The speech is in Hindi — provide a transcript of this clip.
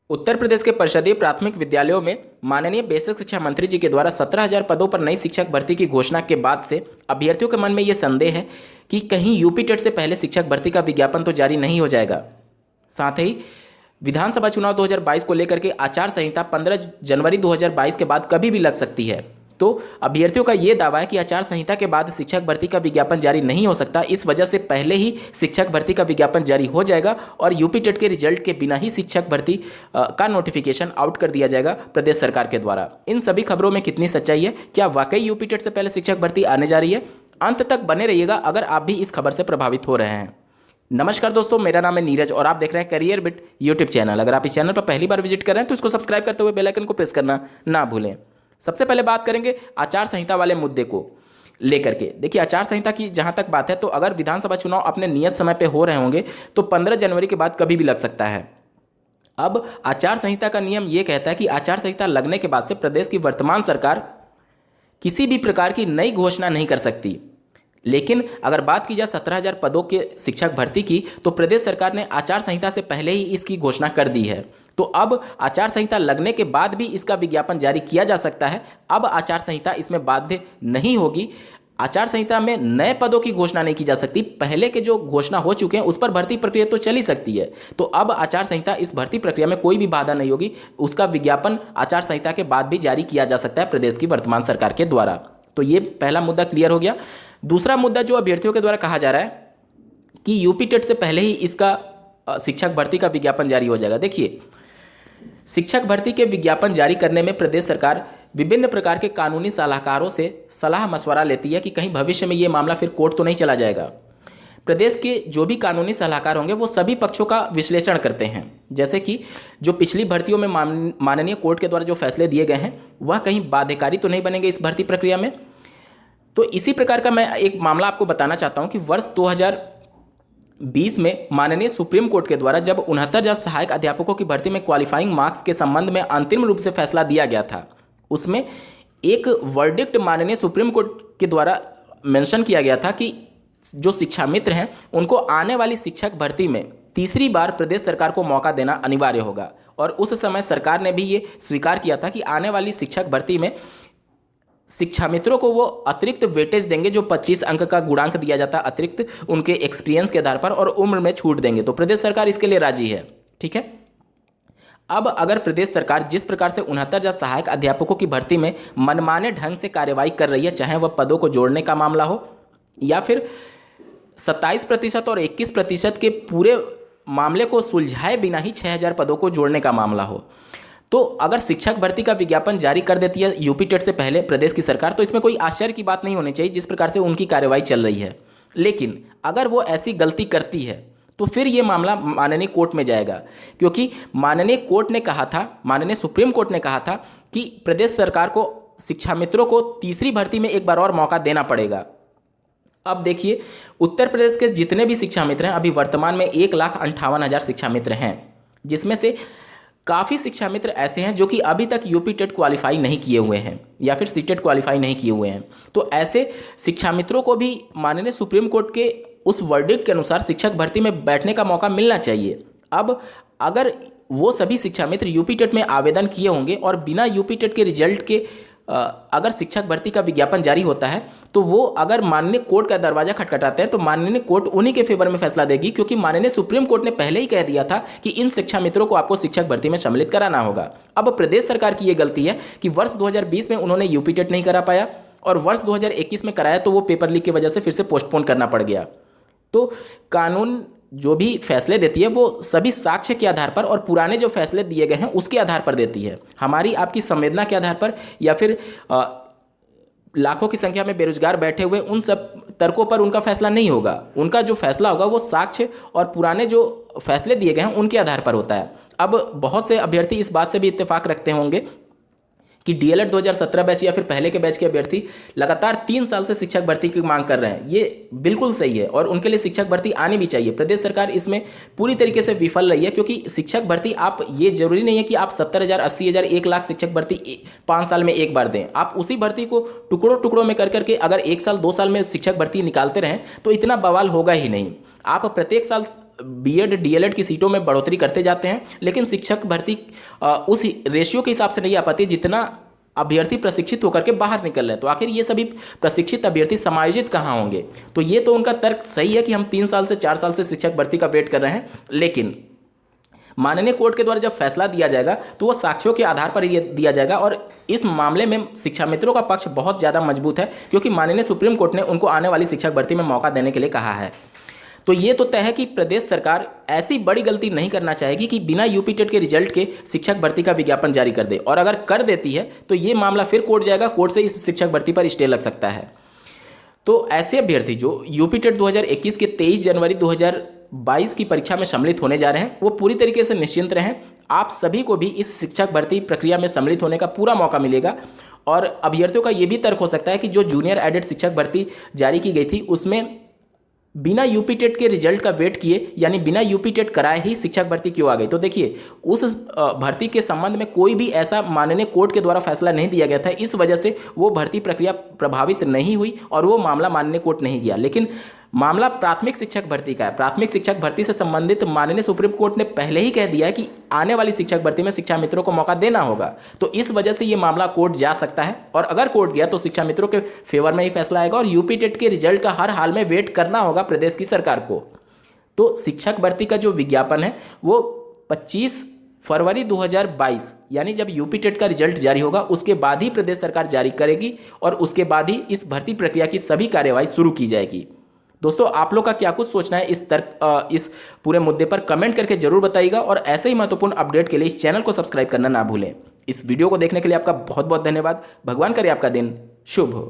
उत्तर प्रदेश के परिषदीय प्राथमिक विद्यालयों में माननीय बेसिक शिक्षा मंत्री जी के द्वारा 17,000 पदों पर नई शिक्षक भर्ती की घोषणा के बाद से अभ्यर्थियों के मन में ये संदेह है कि कहीं यूपी टेट से पहले शिक्षक भर्ती का विज्ञापन तो जारी नहीं हो जाएगा। साथ ही विधानसभा चुनाव 2022 को लेकर के आचार संहिता 15 जनवरी 2022 के बाद कभी भी लग सकती है। तो अभ्यर्थियों का ये दावा है कि आचार संहिता के बाद शिक्षक भर्ती का विज्ञापन जारी नहीं हो सकता। इस वजह से पहले ही शिक्षक भर्ती का विज्ञापन जारी हो जाएगा और यूपी टेट के रिजल्ट के बिना ही शिक्षक भर्ती का नोटिफिकेशन आउट कर दिया जाएगा प्रदेश सरकार के द्वारा। इन सभी खबरों में कितनी सच्चाई है, क्या वाकई यूपी टेट से पहले शिक्षक भर्ती आने जा रही है? अंत तक बने रहिएगा अगर आप भी इस खबर से प्रभावित हो रहे हैं। नमस्कार दोस्तों, मेरा नाम है नीरज और आप देख रहे हैं करियर बिट यूट्यूब चैनल। अगर आप इस चैनल पर पहली बार विजिट कर रहे हैं तो इसको सब्सक्राइब करते हुए बेल आइकन को प्रेस करना ना भूलें। सबसे पहले बात करेंगे आचार संहिता वाले मुद्दे को लेकर के। देखिए, आचार संहिता की जहां तक बात है तो अगर विधानसभा चुनाव अपने नियत समय पे हो रहे होंगे तो 15 जनवरी के बाद कभी भी लग सकता है। अब आचार संहिता का नियम यह कहता है कि आचार संहिता लगने के बाद से प्रदेश की वर्तमान सरकार किसी भी प्रकार की नई घोषणा नहीं कर सकती। लेकिन अगर बात की जाए 17,000 पदों के शिक्षक भर्ती की तो प्रदेश सरकार ने आचार संहिता से पहले ही इसकी घोषणा कर दी है। तो अब आचार संहिता लगने के बाद भी इसका विज्ञापन जारी किया जा सकता है। अब आचार संहिता इसमें बाध्य नहीं होगी। आचार संहिता में नए पदों की घोषणा नहीं की जा सकती। पहले के जो घोषणा हो चुके हैं उस पर भर्ती प्रक्रिया तो चल ही सकती है। तो अब आचार संहिता इस भर्ती प्रक्रिया में कोई भी बाधा नहीं होगी। उसका विज्ञापन आचार संहिता के बाद भी जारी किया जा सकता है प्रदेश की वर्तमान सरकार के द्वारा। तो ये पहला मुद्दा क्लियर हो गया। दूसरा मुद्दा जो अभ्यर्थियों के द्वारा कहा जा रहा है कि यूपी टेट से पहले ही इसका शिक्षक भर्ती का विज्ञापन जारी हो जाएगा। देखिए, शिक्षक भर्ती के विज्ञापन जारी करने में प्रदेश सरकार विभिन्न प्रकार के कानूनी सलाहकारों से सलाह मशवरा लेती है कि कहीं भविष्य में ये मामला फिर कोर्ट तो नहीं चला जाएगा। प्रदेश के जो भी कानूनी सलाहकार होंगे वो सभी पक्षों का विश्लेषण करते हैं। जैसे कि जो पिछली भर्तियों में माननीय कोर्ट के द्वारा जो फैसले दिए गए हैं वह कहीं बाध्यकारी तो नहीं बनेंगे इस भर्ती प्रक्रिया में। तो इसी प्रकार का मैं एक मामला आपको बताना चाहता हूं कि वर्ष 2020 में माननीय सुप्रीम कोर्ट के द्वारा जब 69,000 सहायक अध्यापकों की भर्ती में क्वालिफाइंग मार्क्स के संबंध में अंतिम रूप से फैसला दिया गया था, उसमें एक वर्डिक्ट माननीय सुप्रीम कोर्ट के द्वारा मेंशन किया गया था कि जो शिक्षा मित्र हैं उनको आने वाली शिक्षक भर्ती में तीसरी बार प्रदेश सरकार को मौका देना अनिवार्य होगा। और उस समय सरकार ने भी ये स्वीकार किया था कि आने वाली शिक्षक भर्ती में शिक्षा मित्रों को वो अतिरिक्त वेटेज देंगे, जो 25 अंक का गुणांक दिया जाता है अतिरिक्त उनके एक्सपीरियंस के आधार पर, और उम्र में छूट देंगे। तो प्रदेश सरकार इसके लिए राजी है। ठीक है। अब अगर प्रदेश सरकार जिस प्रकार से 69,000 सहायक अध्यापकों की भर्ती में मनमाने ढंग से कार्यवाही कर रही है, चाहे वह पदों को जोड़ने का मामला हो या फिर 27% और 21% के पूरे मामले को सुलझाए बिना ही 6,000 पदों को जोड़ने का मामला हो, तो अगर शिक्षक भर्ती का विज्ञापन जारी कर देती है यूपी टेट से पहले प्रदेश की सरकार, तो इसमें कोई आश्चर्य की बात नहीं होनी चाहिए जिस प्रकार से उनकी कार्यवाही चल रही है। लेकिन अगर वो ऐसी गलती करती है तो फिर ये मामला माननीय कोर्ट में जाएगा, क्योंकि माननीय कोर्ट ने कहा था, माननीय सुप्रीम कोर्ट ने कहा था कि प्रदेश सरकार को शिक्षा मित्रों को तीसरी भर्ती में एक बार और मौका देना पड़ेगा। अब देखिए, उत्तर प्रदेश के जितने भी शिक्षा मित्र हैं अभी वर्तमान में 1,58,000 शिक्षा मित्र हैं, जिसमें से काफ़ी शिक्षा मित्र ऐसे हैं जो कि अभी तक यूपी टेट क्वालिफाई नहीं किए हुए हैं या फिर सीटेट क्वालिफाई नहीं किए हुए हैं। तो ऐसे शिक्षा मित्रों को भी माननीय सुप्रीम कोर्ट के उस वर्डिक्ट के अनुसार शिक्षक भर्ती में बैठने का मौका मिलना चाहिए। अब अगर वो सभी शिक्षा मित्र यूपी टेट में आवेदन किए होंगे और बिना यूपी टेट के रिजल्ट के अगर शिक्षक भर्ती का विज्ञापन जारी होता है तो वो अगर माननीय कोर्ट का दरवाजा खटखटाते हैं तो माननीय कोर्ट उन्हीं के फेवर में फैसला देगी, क्योंकि माननीय सुप्रीम कोर्ट ने पहले ही कह दिया था कि इन शिक्षा मित्रों को आपको शिक्षक भर्ती में सम्मिलित कराना होगा। अब प्रदेश सरकार की ये गलती है कि वर्ष 2020 में उन्होंने यूपी टेट नहीं करा पाया और वर्ष 2021 में कराया तो वो पेपर लीक की वजह से फिर से पोस्टपोन करना पड़ गया। तो कानून जो भी फैसले देती है वो सभी साक्ष्य के आधार पर और पुराने जो फैसले दिए गए हैं उसके आधार पर देती है। हमारी आपकी संवेदना के आधार पर या फिर लाखों की संख्या में बेरोजगार बैठे हुए उन सब तर्कों पर उनका फैसला नहीं होगा। उनका जो फैसला होगा वो साक्ष्य और पुराने जो फैसले दिए गए हैं उनके आधार पर होता है। अब बहुत से अभ्यर्थी इस बात से भी इत्तेफाक रखते होंगे कि डीएलएड 2017 बैच या फिर पहले के बैच के अभ्यर्थी लगातार 3 साल से शिक्षक भर्ती की मांग कर रहे हैं। ये बिल्कुल सही है और उनके लिए शिक्षक भर्ती आनी भी चाहिए। प्रदेश सरकार इसमें पूरी तरीके से विफल रही है, क्योंकि शिक्षक भर्ती आप ये जरूरी नहीं है कि आप 70,000, 80,000, 1 लाख शिक्षक भर्ती 5 साल में एक बार दें। आप उसी भर्ती को टुकड़ों टुकड़ों में कर करके अगर 1 साल 2 साल में शिक्षक भर्ती निकालते रहें तो इतना बवाल होगा ही नहीं। आप प्रत्येक साल बीएड डीएलएड की सीटों में बढ़ोतरी करते जाते हैं, लेकिन शिक्षक भर्ती उस रेशियो के हिसाब से नहीं आ पाती जितना अभ्यर्थी प्रशिक्षित होकर के बाहर निकल रहे हैं। तो आखिर ये सभी प्रशिक्षित अभ्यर्थी समायोजित कहाँ होंगे? तो ये तो उनका तर्क सही है कि हम 3 साल से 4 साल से शिक्षक भर्ती का वेट कर रहे हैं, लेकिन माननीय कोर्ट के द्वारा जब फैसला दिया जाएगा तो वो साक्ष्यों के आधार पर ये दिया जाएगा। और इस मामले में शिक्षा मित्रों का पक्ष बहुत ज़्यादा मजबूत है, क्योंकि माननीय सुप्रीम कोर्ट ने उनको आने वाली शिक्षक भर्ती में मौका देने के लिए कहा है। तो ये तो तय है कि प्रदेश सरकार ऐसी बड़ी गलती नहीं करना चाहेगी कि बिना यूपी टेट के रिजल्ट के शिक्षक भर्ती का विज्ञापन जारी कर दे, और अगर कर देती है तो ये मामला फिर कोर्ट जाएगा, कोर्ट से इस शिक्षक भर्ती पर स्टे लग सकता है। तो ऐसे अभ्यर्थी जो यूपी टेट 2021 के 23 जनवरी 2022 की परीक्षा में सम्मिलित होने जा रहे हैं, वो पूरी तरीके से निश्चिंत रहें। आप सभी को भी इस शिक्षक भर्ती प्रक्रिया में सम्मिलित होने का पूरा मौका मिलेगा। और अभ्यर्थियों का ये भी तर्क हो सकता है कि जो जूनियर एडेड शिक्षक भर्ती जारी की गई थी उसमें बिना यूपी टेट के रिजल्ट का वेट किए, यानी बिना यूपी टेट कराए ही शिक्षक भर्ती क्यों आ गई? तो देखिए, उस भर्ती के संबंध में कोई भी ऐसा माननीय कोर्ट के द्वारा फैसला नहीं दिया गया था, इस वजह से वो भर्ती प्रक्रिया प्रभावित नहीं हुई और वो मामला माननीय कोर्ट नहीं गया। लेकिन मामला प्राथमिक शिक्षक भर्ती का है। प्राथमिक शिक्षक भर्ती से संबंधित माननीय सुप्रीम कोर्ट ने पहले ही कह दिया है कि आने वाली शिक्षक भर्ती में शिक्षा मित्रों को मौका देना होगा। तो इस वजह से ये मामला कोर्ट जा सकता है, और अगर कोर्ट गया तो शिक्षा मित्रों के फेवर में ही फैसला आएगा, और यूपी टेट के रिजल्ट का हर हाल में वेट करना होगा प्रदेश की सरकार को। तो शिक्षक भर्ती का जो विज्ञापन है वो 25 फरवरी 2022 यानी जब यूपी टेट का रिजल्ट जारी होगा उसके बाद ही प्रदेश सरकार जारी करेगी, और उसके बाद ही इस भर्ती प्रक्रिया की सभी कार्यवाही शुरू की जाएगी। दोस्तों, आप लोग का क्या कुछ सोचना है इस पूरे मुद्दे पर कमेंट करके जरूर बताइएगा, और ऐसे ही महत्वपूर्ण अपडेट के लिए इस चैनल को सब्सक्राइब करना ना भूलें। इस वीडियो को देखने के लिए आपका बहुत बहुत धन्यवाद। भगवान करे आपका दिन शुभ हो।